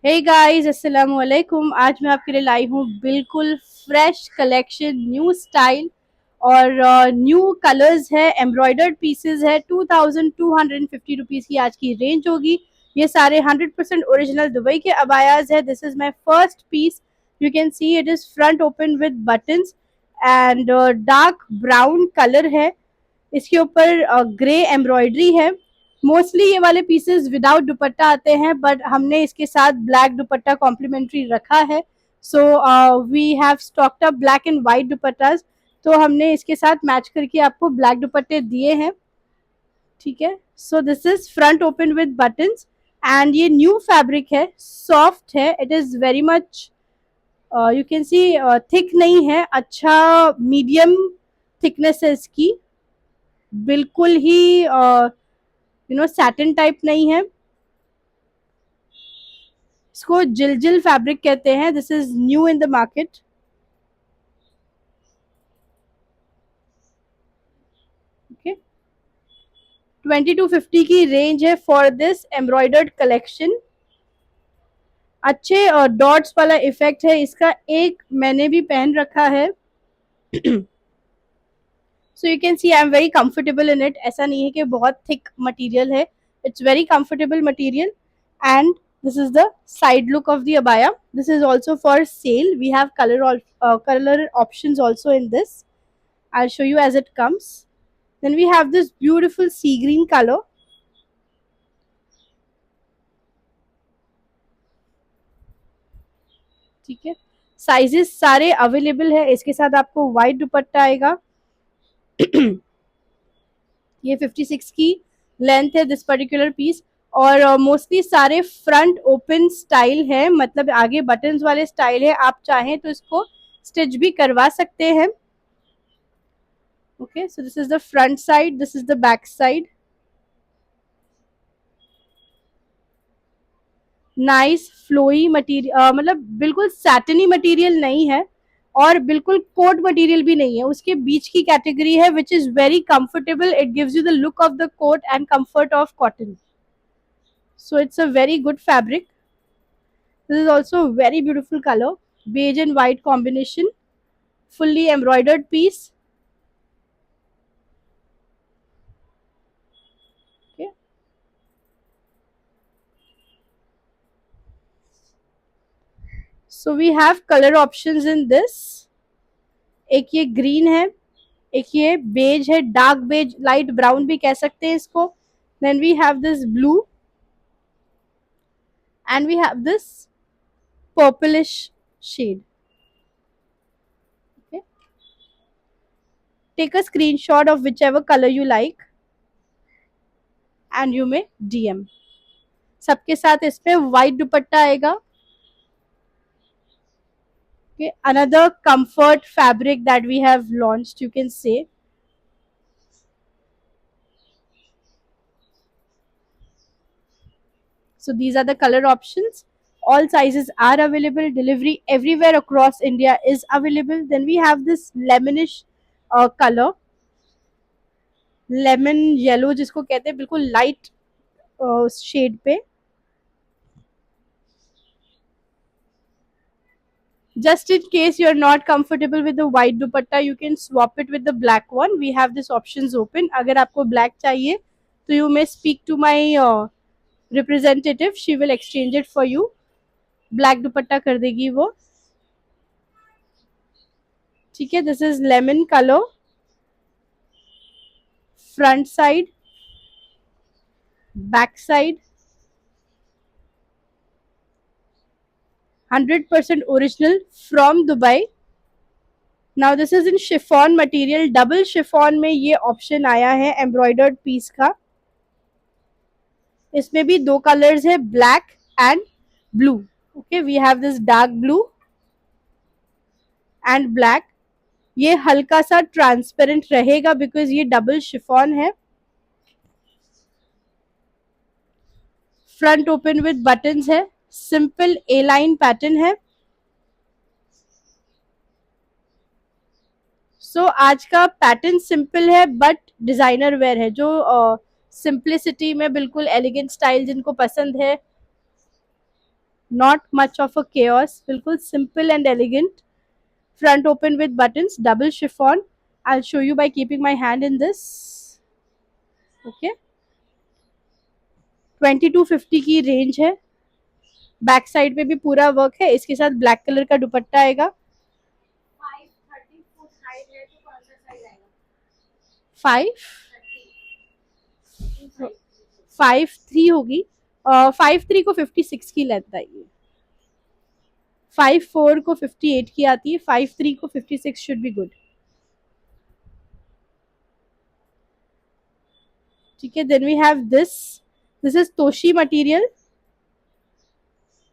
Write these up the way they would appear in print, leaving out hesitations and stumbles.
Hey guys, अस्सलाम वालेकुम। आज मैं आपके लिए लाई हूँ बिल्कुल फ्रेश कलेक्शन, न्यू स्टाइल और न्यू कलर्स है। एम्ब्रॉयडर्ड पीसेस है। 2250 की आज की रेंज होगी। ये सारे 100% ओरिजिनल दुबई के अबायाज है। This is my first piece. You can see it is front open with buttons and dark brown colour है। इसके ऊपर ग्रे एम्ब्रॉयडरी है। मोस्टली ये वाले पीसेस विदाउट दुपट्टा आते हैं, बट हमने इसके साथ ब्लैक दुपट्टा कॉम्प्लीमेंट्री रखा है। So we have stocked up black and white dupattas. तो हमने इसके साथ मैच करके आपको ब्लैक दुपट्टे दिए हैं। ठीक है। सो this is front open with buttons and ये न्यू फैब्रिक है, सॉफ्ट है। It is very much, you can C, thick नहीं है, अच्छा मीडियम थिकनेस है इसकी। बिल्कुल ही सैटिन टाइप नहीं है। इसको जिल फैब्रिक कहते हैं। This is new in the market. Okay, 2250 की रेंज है फॉर दिस एम्ब्रॉयडर्ड कलेक्शन। अच्छे डॉट्स वाला इफेक्ट है इसका। एक मैंने भी पहन रखा है। So you can C I am very comfortable in it. ऐसा नहीं है कि बहुत थिक मटेरियल है। It's very comfortable material and this is the side look of the abaya. This is also for sale. We have color options also in this. I'll show you as it comes. Then we have this beautiful sea green color. ठीक है। Sizes सारे available है। इसके साथ आपको white दुपट्टा आएगा। ये 56 की लेंथ है दिस पर्टिकुलर पीस। और मोस्टली सारे फ्रंट ओपन स्टाइल है, मतलब आगे बटन्स वाले स्टाइल है। आप चाहें तो इसको स्टिच भी करवा सकते हैं। Okay, so this is the front side, this is the back side. Nice flowy material, मतलब बिल्कुल सैटनी मटीरियल नहीं है और बिल्कुल कोट मटेरियल भी नहीं है। उसके बीच की कैटेगरी है which is very comfortable. It gives you the look of the coat and comfort of cotton. So it's a very good fabric. This is also a very beautiful color, beige and white combination, fully embroidered piece. Okay. So we have color options in this. एक ये green है, एक ये beige है, dark beige, light brown भी कह सकते हैं इसको। Then we have this blue and we have this purplish shade. Okay. Take a screenshot of whichever color you like and you may DM. सबके साथ इस पे व्हाइट दुपट्टा आएगा। Okay, another comfort fabric that we have launched, you can say. So these are the color options. All sizes are available. Delivery everywhere across India is available. Then we have this lemonish color, lemon yellow जिसको कहते हैं, बिल्कुल light shade पे। Just in case you are not comfortable with the white dupatta, you can swap it with the black one. We have this options open. अगर आपको black चाहिए तो you may speak to my representative. She will exchange it for you. Black दुपट्टा कर देगी वो। ठीक है। This is lemon colour, front side, back side, 100% original from Dubai. Now this is in chiffon material. Double chiffon में ये option आया है embroidered piece का। इसमें भी दो कलर्स है, black and blue. Okay, we have this dark blue and black. ये हल्का सा ट्रांसपेरेंट रहेगा बिकॉज ये डबल शिफॉन है। फ्रंट ओपन विद बटन्स है, सिंपल ए लाइन पैटर्न है। सो आज का पैटर्न सिंपल है बट डिजाइनर वेयर है। जो सिंप्लिसिटी में बिल्कुल एलिगेंट स्टाइल जिनको पसंद है, not much of a chaos, बिल्कुल simple and elegant. Front open with buttons, double chiffon. I show you by keeping my hand in this. Okay, 2250 की रेंज है. बैक साइड पे भी पूरा वर्क है. इसके साथ ब्लैक कलर का दुपट्टा आएगा. 5 5'3" होगी. 5'3" को 56 की लेंथ आएगी. 5'4" को 58 की आती है. 5'3" को 56 शुड बी गुड. ठीक है. Then we have this is तोशी material.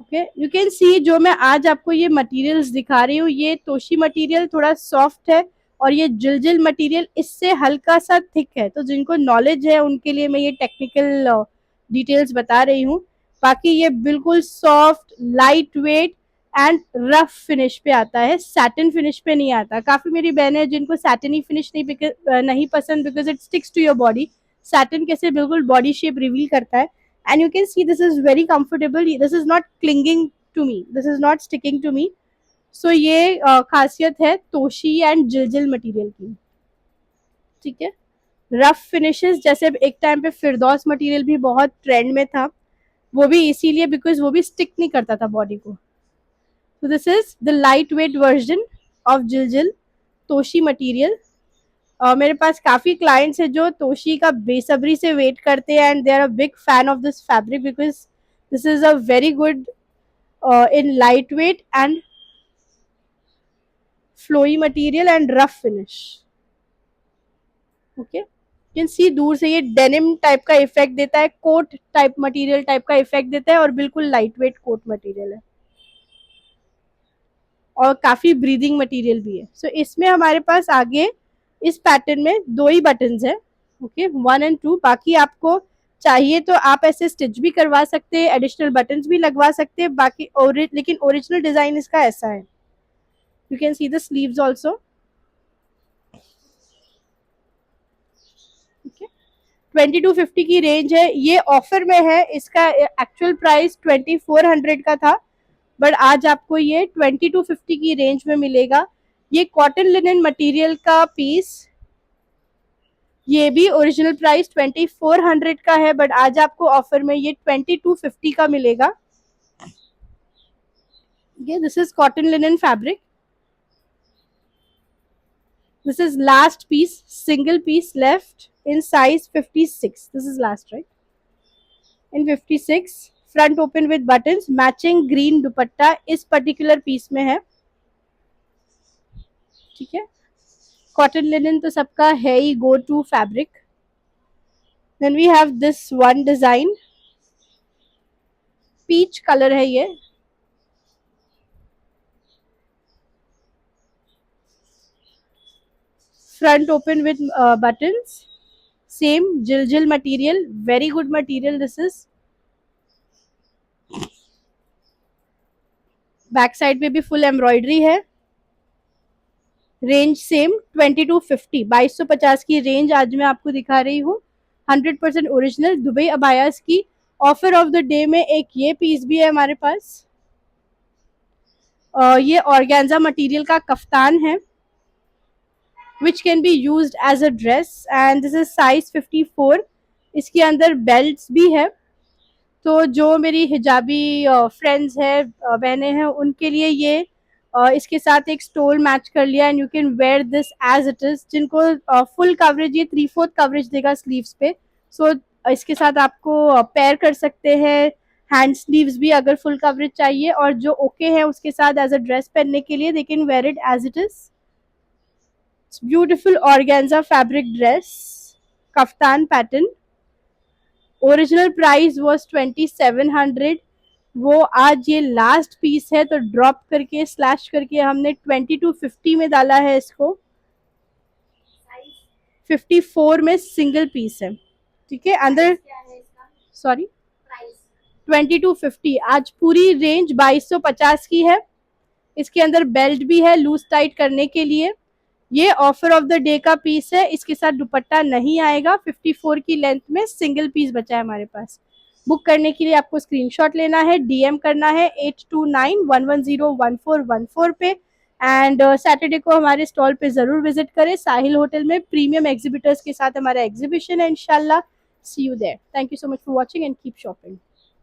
Okay, you can see जो मैं आज आपको ये मटेरियल्स दिखा रही हूँ, ये तोशी मटेरियल थोड़ा सॉफ्ट है और ये जिलजिल मटेरियल इससे हल्का सा थिक है. तो जिनको नॉलेज है उनके लिए मैं ये टेक्निकल डिटेल्स बता रही हूँ. बाकी ये बिल्कुल soft, light weight and rough finish पे आता है. सैटिन फिनिश पे नहीं आता. काफी मेरी बहनें हैं जिनको सैटिनी फिनिश नहीं पसंद, because it sticks to your body. Satin कैसे बिल्कुल बॉडी शेप रिवील करता है. And you can see this is very comfortable. This is not clinging to me, this is not sticking to me. So ये खासियत है Toshi and जिलजिल material की. ठीक है. रफ फिनिशेस, जैसे एक टाइम पे फिरदौस मटेरियल भी बहुत ट्रेंड में था, वो भी इसीलिए बिकॉज वो भी स्टिक नहीं करता था बॉडी को. So this is the lightweight version of जिलजिल तोशी मटेरियल. मेरे पास काफी क्लाइंट्स है जो तोशी का बेसब्री से वेट करते हैं and they are a big fan of this fabric because this is a very good in light weight and flowy material and rough finish. Okay, can see दूर से ये डेनिम टाइप का इफेक्ट देता है, coat type material type का effect देता है और बिल्कुल लाइट वेट कोट मटेरियल है और काफी ब्रीदिंग मटेरियल भी है. सो इसमें हमारे पास आगे इस पैटर्न में 2 ही बटन्स है. Okay, 1 and 2. बाकी आपको चाहिए तो आप ऐसे स्टिच भी करवा सकते हैं, एडिशनल बटन्स भी लगवा सकते हैं. बाकी लेकिन ओरिजिनल डिजाइन इसका ऐसा है. You can see the sleeves also. Okay, 2250 की रेंज है. ये ऑफर में है. इसका एक्चुअल प्राइस 2400 का था, बट आज आपको ये 2250 की रेंज में मिलेगा. ये कॉटन लिनन मटेरियल का पीस, ये भी ओरिजिनल प्राइस 2400 का है, बट आज आपको ऑफर में ये 2250 का मिलेगा. ये this is cotton linen fabric. This is last piece, single piece left in size 56. This is last, right, in 56. Front open with buttons, matching green dupatta इस पर्टिकुलर पीस में है. ठीक है. कॉटन लिनन तो सबका है ही go to fabric. Then we have this one design, peach colour है ये. Front open with buttons, same जिलजिल material, very good material this is. Back side पे भी फुल एम्ब्रॉयडरी है. रेंज सेम 2250, 2250 की रेंज आज मैं आपको दिखा रही हूँ. 100% ओरिजिनल दुबई अबायास की. ऑफर ऑफ द डे में एक ये पीस भी है हमारे पास. ये ऑर्गेन्जा मटेरियल का कफ्तान है which can be used as a dress and this is size 54. इसके अंदर बेल्ट्स भी है. तो जो मेरी हिजाबी फ्रेंड्स है, बहनें हैं, उनके लिए ये इसके साथ एक स्टोल मैच कर लिया and you can wear this as it is. जिनको फुल कवरेज, ये 3/4 कवरेज देगा स्लीव्स पे. सो इसके साथ आपको पेयर कर सकते हैं. हैंड स्लीव्स भी अगर फुल कवरेज चाहिए, और जो ओके है उसके साथ एज अ ड्रेस पहनने के लिए they can wear it as it is. Beautiful organza fabric dress, kaftan pattern. Original price was 2700. वो आज ये लास्ट पीस है तो ड्रॉप करके स्लैश करके हमने 2250 में डाला है इसको. 54 में सिंगल पीस है. ठीक है. अंदर सॉरी 2250. आज पूरी रेंज 2250 की है. इसके अंदर बेल्ट भी है लूज टाइट करने के लिए. ये ऑफर ऑफ द डे का पीस है. इसके साथ दुपट्टा नहीं आएगा. 54 की लेंथ में सिंगल पीस बचा है हमारे पास. बुक करने के लिए आपको स्क्रीनशॉट लेना है, डीएम करना है 8291101414 पे। एंड सैटरडे को हमारे स्टॉल पे ज़रूर विजिट करें, साहिल होटल में प्रीमियम एग्जिबिटर्स के साथ हमारा एग्जीबिशन है इंशाल्लाह। See you there. Thank you so much for watching and keep shopping.